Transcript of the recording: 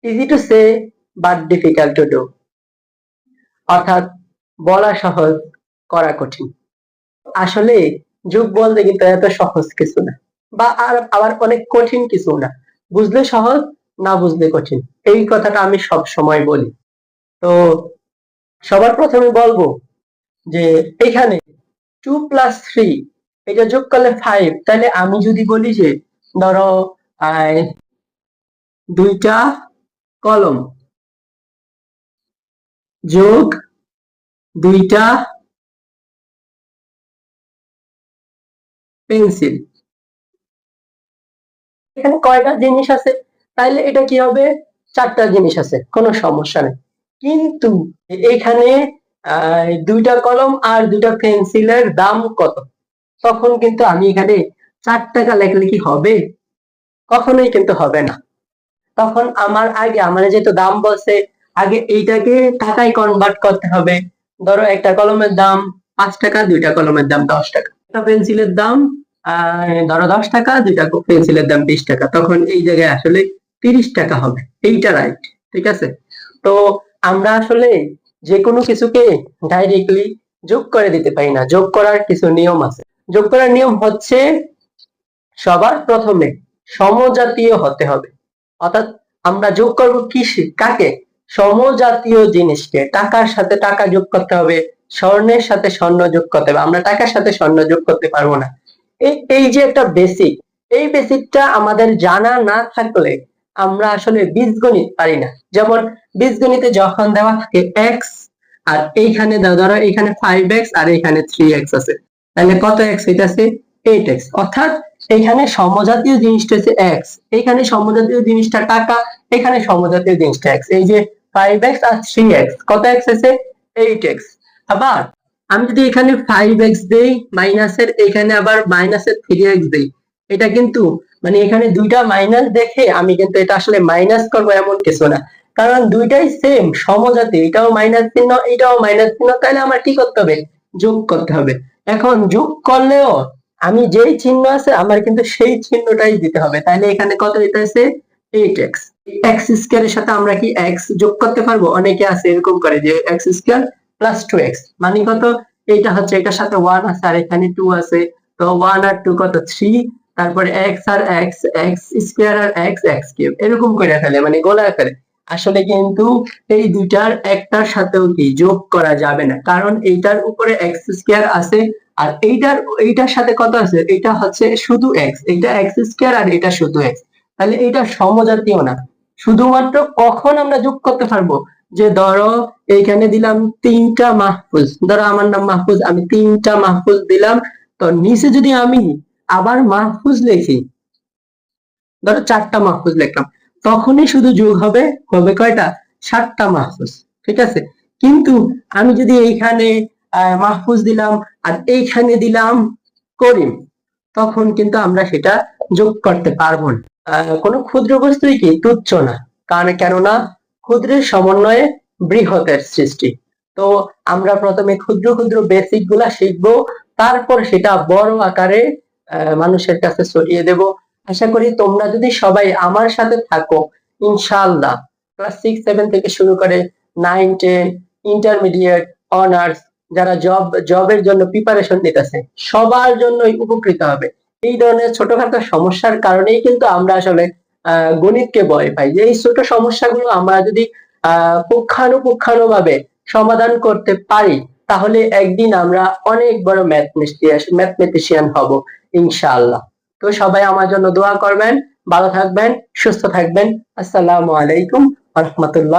Easy to say but difficult to do, অর্থাৎ বলা সহজ করা কঠিন। আসলে যোগ বলতে কিন্তু এত সহজ কিছু না, বা আবার অনেক কঠিন কিছু না। বুঝলে সহজ, না বুঝলে কঠিন, এই কথাটা আমি সব সময় বলি। তো সবার প্রথমে বলবো যে এখানে 2 + 3 এটা যোগ করলে 5, তাহলে আমি যদি বলি যে ধরো দুইটা কলম যোগ দুইটা পেন্সিল, এখানে কয়টা জিনিস আছে, তাহলে এটা কি হবে, 4টা জিনিস আছে, কোনো সমস্যা নেই। কিন্তু এখানে দুইটা কলম আর দুইটা পেন্সিলের দাম কত, তখন কিন্তু আমি এখানে 4 টাকা লেখলে কি হবে? কখনোই কিন্তু হবে না। তখন আমার যেহেতু দাম বলছে, আগে এইটাকে টাকায় কনভার্ট করতে হবে। ধরো একটা কলমের দাম 5 টাকা, দুইটা কলমের দাম 10 টাকা, একটা পেন্সিলের দাম ধরো 10 টাকা, দুইটা পেন্সিলের দাম 20 টাকা, তখন এই জায়গায় আসলে 30 টাকা হবে। এইটা রাইট, ঠিক আছে? তো আমরা আসলে যে কোনো কিছুকে ডাইরেক্টলি যোগ করে দিতে পারি না, যোগ করার কিছু নিয়ম আছে। যোগ করার নিয়ম হচ্ছে সবার প্রথমে সমজাতীয় হতে হবে, অর্থাৎ আমরা যোগ করব কাকে, সমজাতীয় জিনিসকে। টাকার সাথে টাকা যোগ করতে হবে, স্বর্ণের সাথে স্বর্ণ যোগ করতে হবে, আমরা টাকার সাথে স্বর্ণ যোগ করতে পারবো না। এই যে একটা বেসিক, এই বেসিকটা আমাদের জানা না থাকলে আমরা আসলে বীজগণিত পারি না। যেমন বীজগণিতে যখন দেওয়া থাকে x, আর এইখানে ধরো এখানে 5x আর এখানে 3x আছে, তাহলে কত x হইতাছে 8x, অর্থাৎ এখানে সমজাতীয় জিনিসটা হচ্ছে x, এখানে সমজাতীয় জিনিসটা টাকা, এখানে সমজাতীয় জিনিসটা x। এই যে 5x আর 3x, কত x আছে 8x। আবার আমি যদি এখানে 5x দেই মাইনাসের, এখানে আবার মাইনাসের 3x দেই, এটা কিন্তু মানে এখানে দুইটা মাইনাস দেখে আমি কিন্তু এটা আসলে মাইনাস করবো এমন কিছু না, কারণ দুইটাই সেম সমজাতি, এটাও মাইনাস চিহ্ন এটাও মাইনাস চিহ্ন, তাহলে আমার কি করতে হবে, যোগ করতে হবে। এখন যোগ করলেও আমি যেই চিহ্ন আছে আমার কিন্তু সেই চিহ্নটাই দিতে হবে, তাহলে এখানে কত হইতেছে 8x। x স্কয়ারের সাথে আমরা কি x যোগ করতে পারবো? অনেকে আছে এরকম করে যে x স্কয়ার প্লাস 2x মানে কত, এইটা হচ্ছে এটার সাথে 1 আছে আর এখানে 2 আছে, তো 1 আর 2 কত 3, তারপরে x আর x, x স্কয়ার আর x, x কিউব, এরকম করে ফেলে মানে গোলায় ফেলে। আসলে কিন্তু এই দুইটার একটার সাথেও কি যোগ করা যাবে না, কারণ এইটার উপরে x স্কয়ার আছে আর এইটার সাথে কত আছে, এটা হচ্ছে শুধু x, এইটা x স্কয়ার আর এটা শুধু x, তাহলে এইটা সমজাতীয় না। শুধুমাত্র কখন আমরা যোগ করতে পারবো, যে ধরো এইখানে দিলাম 3টা মাহফুজ, ধরো আমার নাম মাহফুজ, আমি 3টা মাহফুজ দিলাম, তো নিচে যদি আমি আবার মাহফুজ লিখি, ধরো 4টা মাহফুজ লিখলাম, তখনই শুধু যোগ হবে, হবে কয়টা, 7টা মাহফুজ, ঠিক আছে? কিন্তু আমি যদি এইখানে মাহফুজ দিলাম আর এইখানে দিলাম করিম, তখন কিন্তু আমরা সেটা যোগ করতে পারবো না। কোনো ক্ষুদ্র বস্তুই কি তুচ্ছ না, কারণ কেননা ক্ষুদ্রের সমন্বয়ে বৃহতের সৃষ্টি। তো আমরা প্রথমে ক্ষুদ্র ক্ষুদ্র বেসিক গুলা শিখবো, তারপর সেটা বড় আকারে মানুষের কাছে ছড়িয়ে দেব। আশা করি তোমরা যদি সবাই আমার সাথে থাকো, ইনশাআল্লাহ ক্লাস 6-7 থেকে শুরু করে 9-10 ইন্টারমিডিয়েট, অনার্স, যারা জবের জন্য প্রিপারেশন নিতেছে সবার জন্যই উপকৃত হবে। এই ধরনের ছোটখাটো সমস্যার কারণেই কিন্তু আমরা আসলে গণিতকে ভয় পাই, যে এই ছোট সমস্যাগুলো আমরা যদি পুঙ্খানুপুঙ্খানুভাবে সমাধান করতে পারি, তাহলে একদিন আমরা অনেক বড় ম্যাথমেটিশিয়ান হব ইনশাআল্লাহ। তো সবাই আমার জন্য দোয়া করবেন, ভালো থাকবেন, সুস্থ থাকবেন। আসসালামু আলাইকুম ওয়া রাহমাতুল্লাহ।